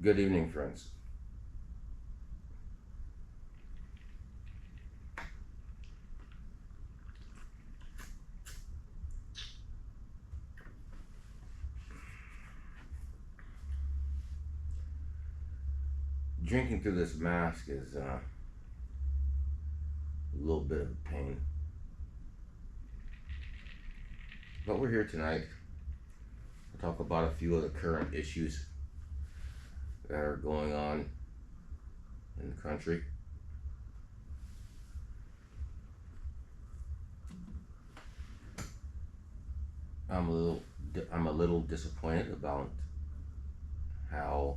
Good evening, friends. Drinking through this mask is a little bit of a pain. But we're here tonight to talk about a few of the current issues that are going on in the country. I'm a little disappointed about how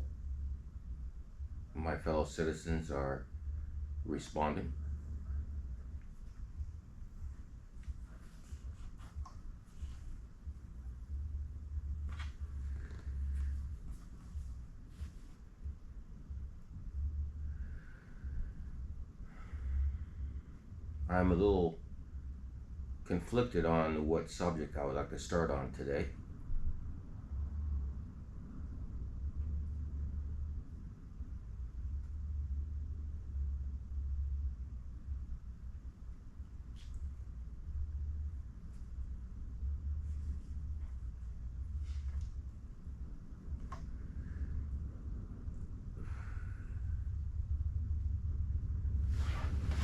my fellow citizens are responding. I'm a little conflicted on what subject I would like to start on today.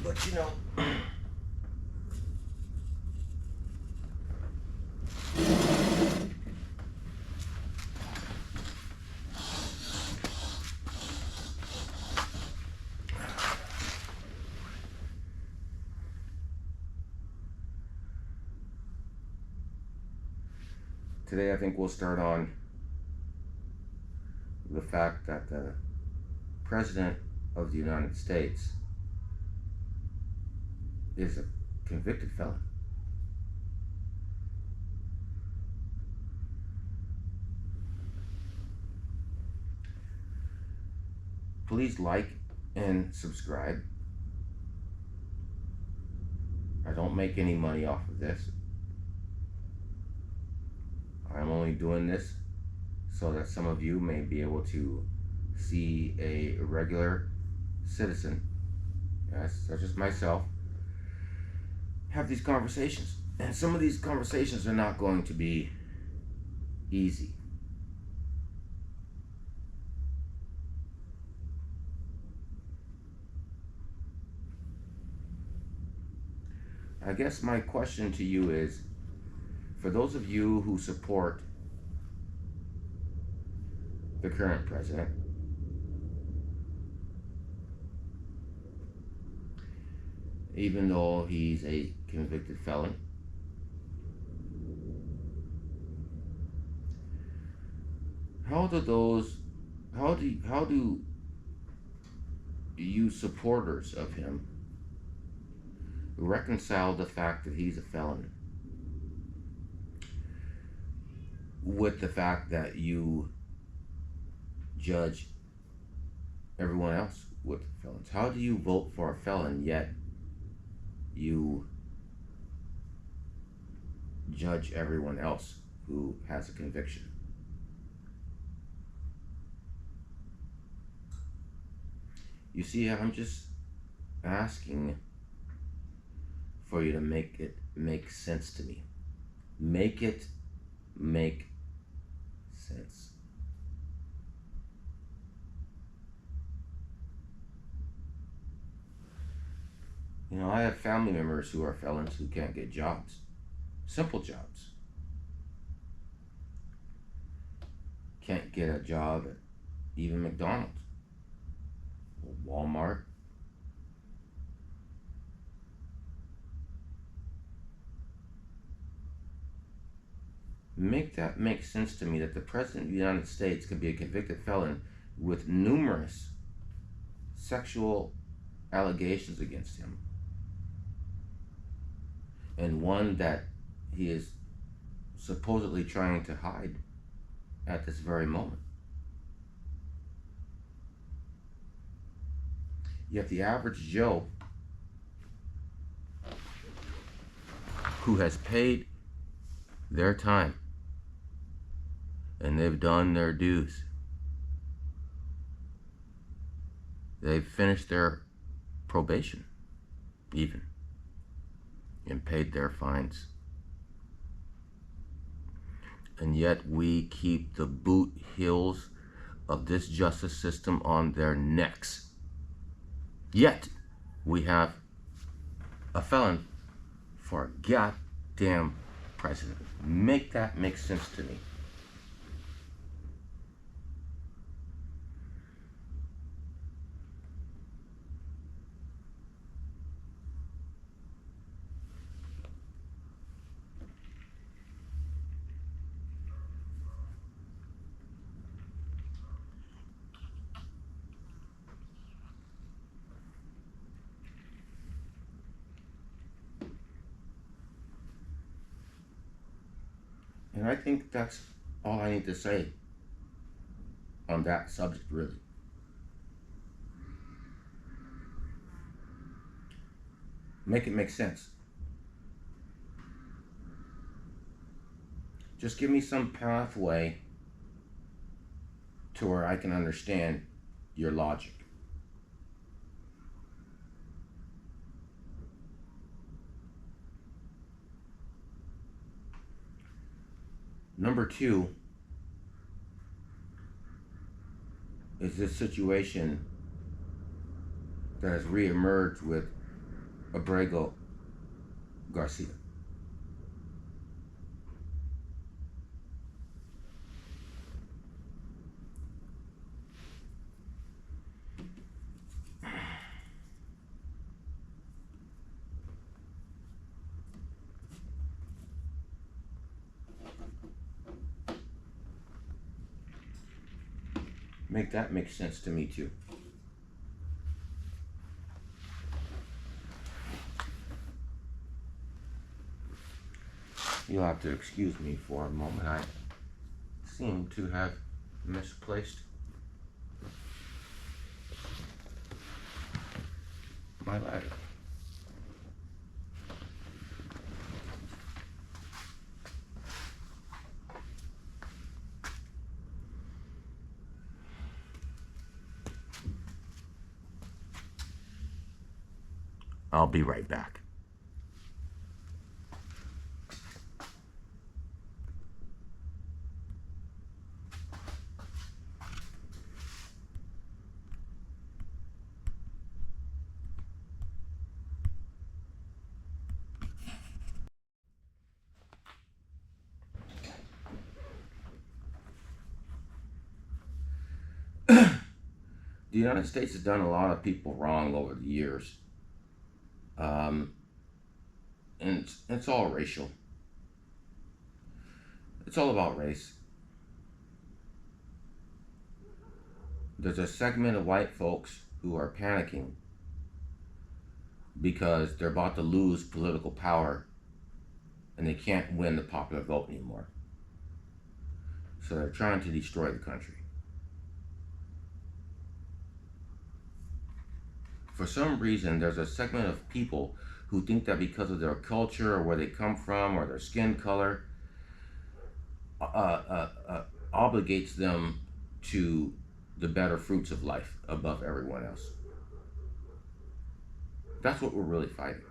But today I think we'll start on the fact that the President of the United States is a convicted felon. Please like and subscribe. I don't make any money off of this. I'm only doing this so that some of you may be able to see a regular citizen, yes, such as myself, have these conversations. And some of these conversations are not going to be easy. I guess my question to you is, for those of you who support the current president, even though he's a convicted felon, how do you supporters of him reconcile the fact that he's a felon with the fact that you judge everyone else with felons? How do you vote for a felon yet you judge everyone else who has a conviction? You see, I'm just asking for you to make it make sense to me. Make it make sense. I have family members who are felons who can't get jobs. Simple jobs. Can't get a job at even McDonald's or Walmart. Make that make sense to me, that the President of the United States could be a convicted felon with numerous sexual allegations against him, and one that he is supposedly trying to hide at this very moment. Yet the average Joe who has paid their time and they've done their dues They've finished their probation, even, and paid their fines. And yet we keep the boot heels of this justice system on their necks. Yet we have a felon for a goddamn president. Make that make sense to me. And I think that's all I need to say on that subject, really. Make it make sense. Just give me some pathway to where I can understand your logic. Number two is this situation that has reemerged with Abrego Garcia. Make that make sense to me too. You'll have to excuse me for a moment. I seem to have misplaced my lighter. I'll be right back. The United States has done a lot of people wrong over the years. And it's all racial. It's all about race. There's a segment of white folks who are panicking because they're about to lose political power and they can't win the popular vote anymore. So they're trying to destroy the country. For some reason, there's a segment of people who think that because of their culture or where they come from or their skin color obligates them to the better fruits of life above everyone else. That's what we're really fighting.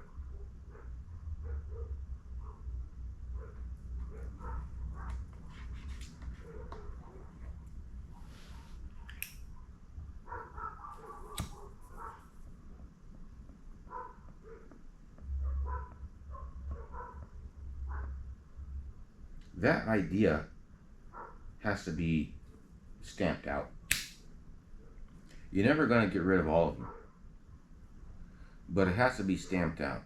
That idea has to be stamped out. You're never going to get rid of all of them, but it has to be stamped out.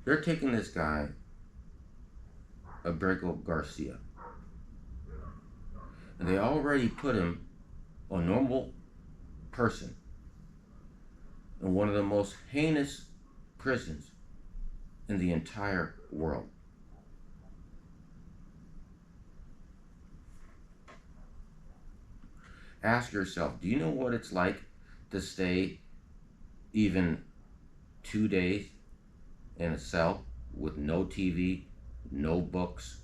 They're taking this guy, Abrego Garcia, and they already put him, a normal person, in one of the most heinous prisons in the entire world. Ask yourself, do you know what it's like to stay even 2 days in a cell with no TV, no books,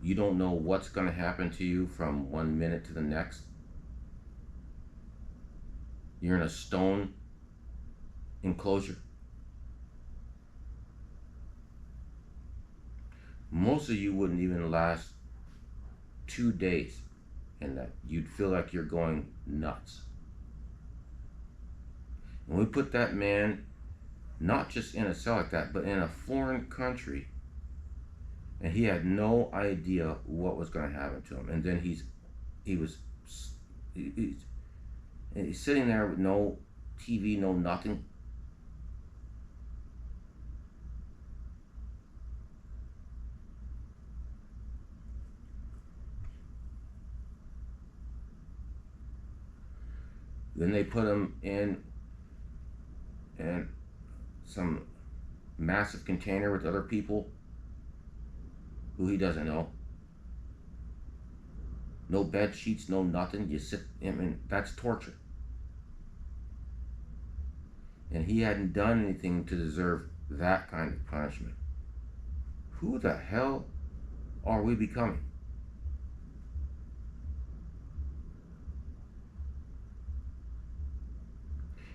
You don't know what's going to happen to you from one minute to the next. You're in a stone enclosure. Most of you wouldn't even last 2 days in that. You'd feel like you're going nuts. And we put that man not just in a cell like that, but in a foreign country, and he had no idea what was going to happen to him. And then he's sitting there with no TV, no nothing. Then they put him in some massive container with other people who he doesn't know. No bed sheets, no nothing. You sit, I mean, that's torture. And he hadn't done anything to deserve that kind of punishment. Who the hell are we becoming?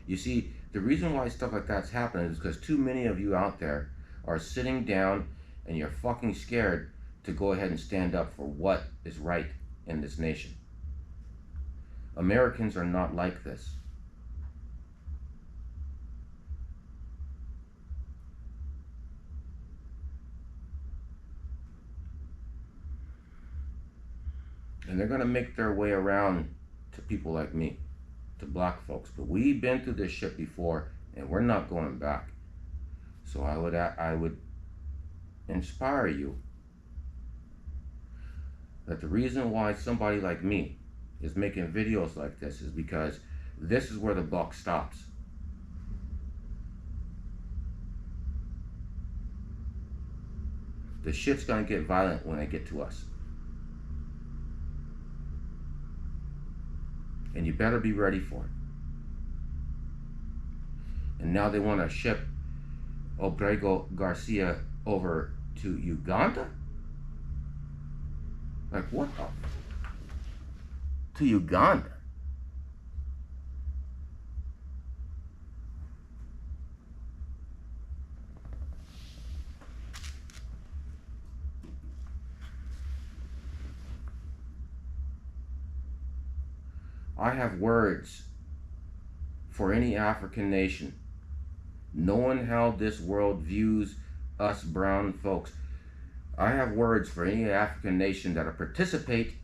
You see, the reason why stuff like that's happening is because too many of you out there are sitting down and you're fucking scared to go ahead and stand up for what is right in this nation. Americans are not like this. And they're going to make their way around to people like me, to black folks. But we've been through this shit before, and we're not going back. So I would inspire you that the reason why somebody like me is making videos like this is because this is where the buck stops. The shit's gonna get violent when they get to us. And you better be ready for it. And now they want to ship Obrego Garcia over to Uganda? Like, what the? To Uganda? I have words for any African nation, knowing how this world views us brown folks. I have words for any African nation that'll participate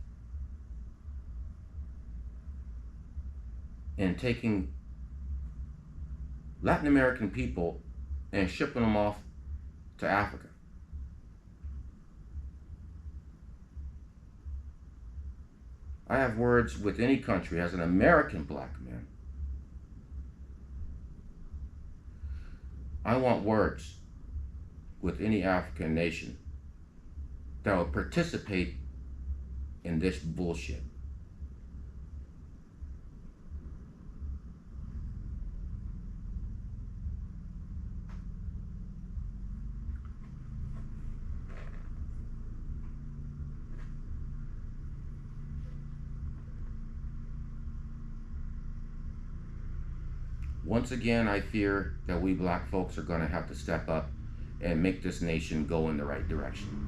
in taking Latin American people and shipping them off to Africa. I have words with any country as an American black man. I want words with any African nation that will participate in this bullshit. Once again, I fear that we black folks are going to have to step up and make this nation go in the right direction.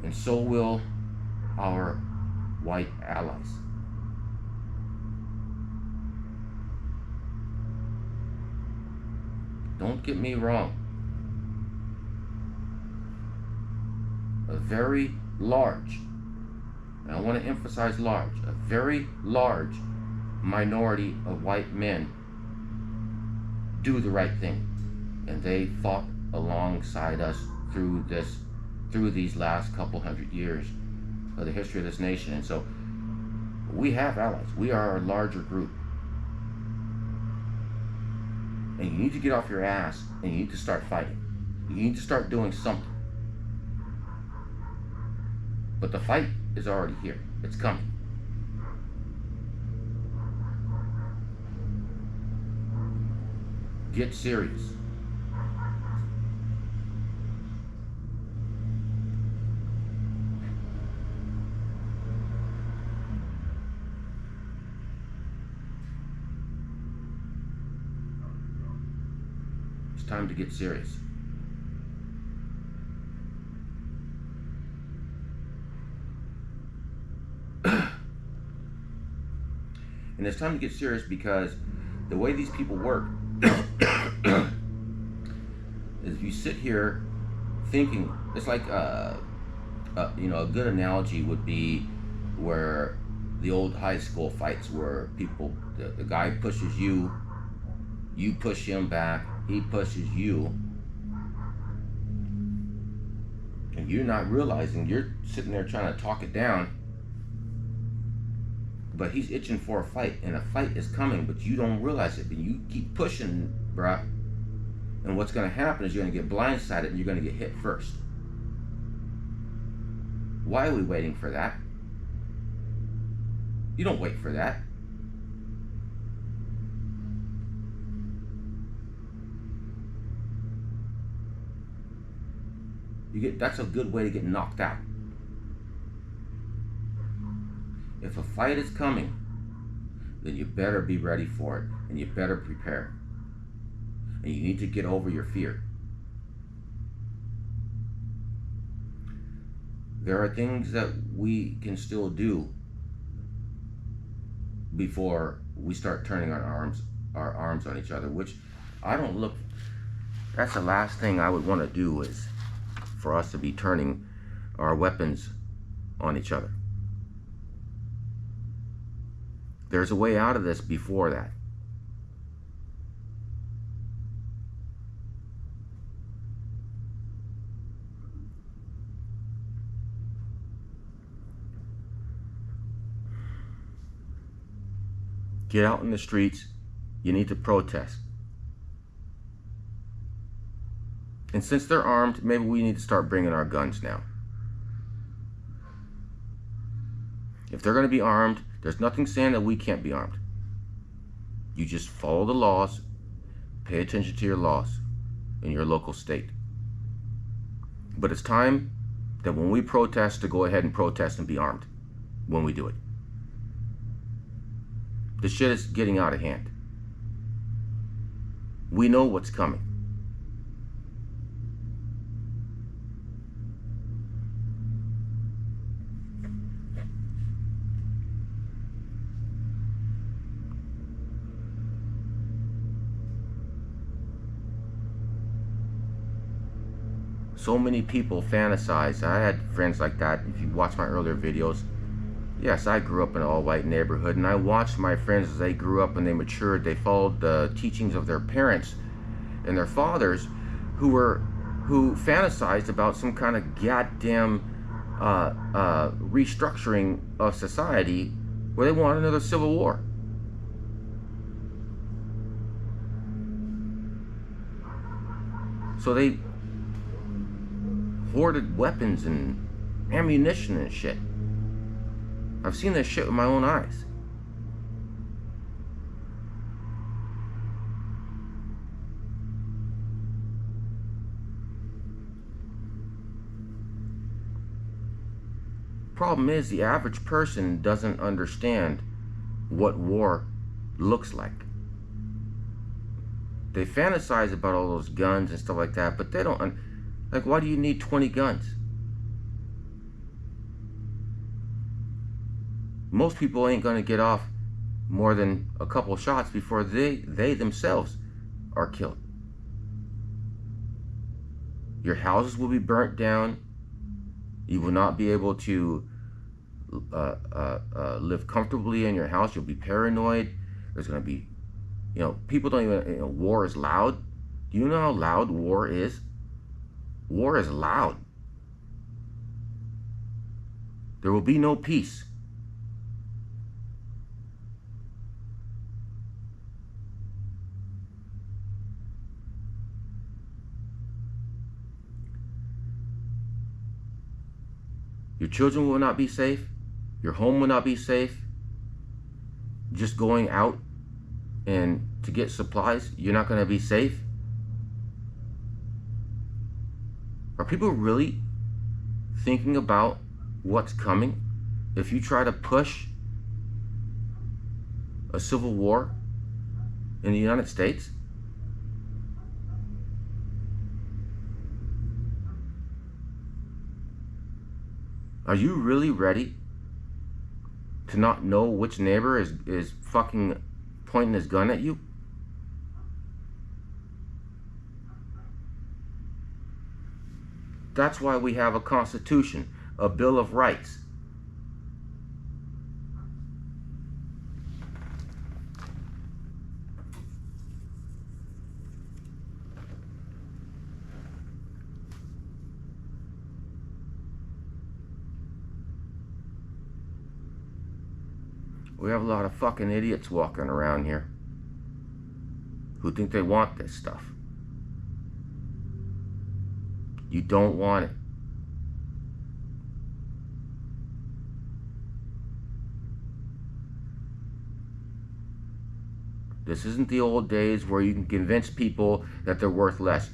And so will our white allies. Don't get me wrong. A very large, and I want to emphasize large, a very large minority of white men do the right thing. And they fought alongside us through these last couple hundred years of the history of this nation. And so we have allies. We are a larger group. And you need to get off your ass and you need to start fighting. You need to start doing something. But the fight is already here. It's coming. Get serious. It's time to get serious. And it's time to get serious because the way these people work is if you sit here thinking, it's like, a good analogy would be where the old high school fights where people, the guy pushes you, you push him back, he pushes you, and you're not realizing, you're sitting there trying to talk it down, but he's itching for a fight, and a fight is coming, but you don't realize it, but you keep pushing, bruh, and what's going to happen is you're going to get blindsided and you're going to get hit first. Why are we waiting for that? You don't wait for that. That's a good way to get knocked out. If a fight is coming, then you better be ready for it, and you better prepare. And you need to get over your fear. There are things that we can still do before we start turning our arms on each other, which I don't look, that's the last thing I would want to do, is for us to be turning our weapons on each other. There's a way out of this before that. Get out in the streets. You need to protest. And since they're armed, maybe we need to start bringing our guns now. If they're going to be armed, there's nothing saying that we can't be armed. You just follow the laws, pay attention to your laws in your local state. But it's time that when we protest, to go ahead and protest and be armed when we do it. The shit is getting out of hand. We know what's coming. So many people fantasize. I had friends like that. If you watch my earlier videos, yes, I grew up in an all-white neighborhood, and I watched my friends as they grew up and they matured. They followed the teachings of their parents and their fathers, who fantasized about some kind of goddamn restructuring of society where they wanted another civil war. So they hoarded weapons and ammunition and shit. I've seen this shit with my own eyes. Problem is, the average person doesn't understand what war looks like. They fantasize about all those guns and stuff like that, but they don't. Like, why do you need 20 guns? Most people ain't gonna get off more than a couple shots before they themselves are killed. Your houses will be burnt down. You will not be able to live comfortably in your house. You'll be paranoid. There's gonna be, people don't even, war is loud. Do you know how loud war is? War is loud. There will be no peace. Your children will not be safe. Your home will not be safe. Just going out and to get supplies, you're not going to be safe? Are people really thinking about what's coming if you try to push a civil war in the United States? Are you really ready to not know which neighbor is fucking pointing his gun at you? That's why we have a Constitution, a Bill of Rights. We have a lot of fucking idiots walking around here who think they want this stuff. You don't want it. This isn't the old days where you can convince people that they're worth less.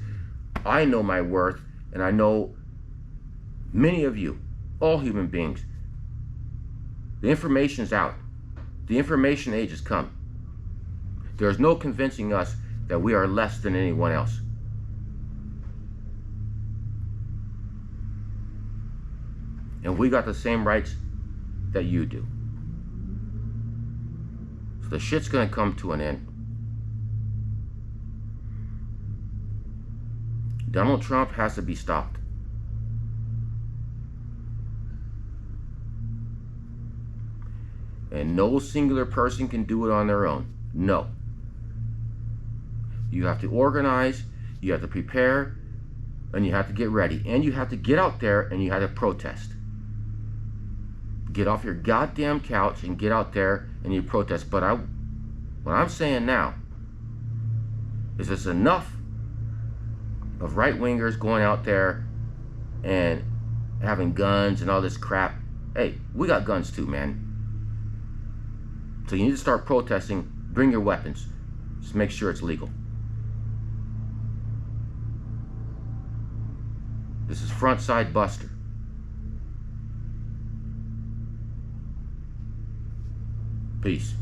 I know my worth, and I know many of you, all human beings. The information's out. The information age has come. There's no convincing us that we are less than anyone else. And we got the same rights that you do. So the shit's gonna come to an end. Donald Trump has to be stopped. And no singular person can do it on their own. No. You have to organize, you have to prepare, and you have to get ready. And you have to get out there and you have to protest. Get off your goddamn couch and get out there and you protest. But what I'm saying now is it's enough of right-wingers going out there and having guns and all this crap. Hey, we got guns too, man. So you need to start protesting. Bring your weapons. Just make sure it's legal. This is Frontside Buster. Peace.